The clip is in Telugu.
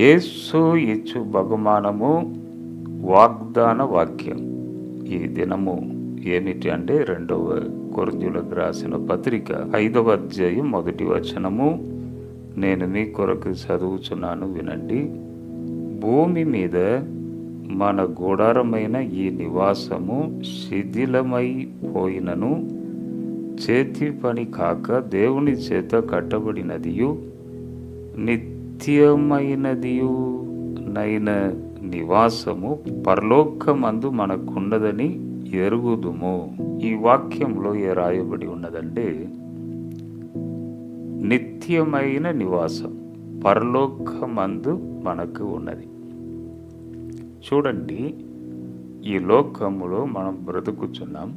యేసు ఇచ్చు బహుమానము వాగ్దాన వాక్యం. ఈ దినము ఏమిటి అంటే 2వ కొరింథీయులకు రాసిన పత్రిక 5వ అధ్యాయం 1వ వచనము. నేను మీ కొరకు చదువుచున్నాను, వినండి. భూమి మీద మన గుడారమైన ఈ నివాసము శిథిలమైపోయినను చేతి పని కాక దేవుని చేత కట్టబడినదియు నిత్యమైనదియు నైన నివాసము పరలోకమందు మనకున్నదని ఎరుగుదుము. ఈ వాక్యంలో ఏ రాయబడి ఉన్నదంటే నిత్యమైన నివాసం పరలోకమందు మనకు ఉన్నది. చూడండి, ఈ లోకములో మనం బ్రతుకుచున్నాం.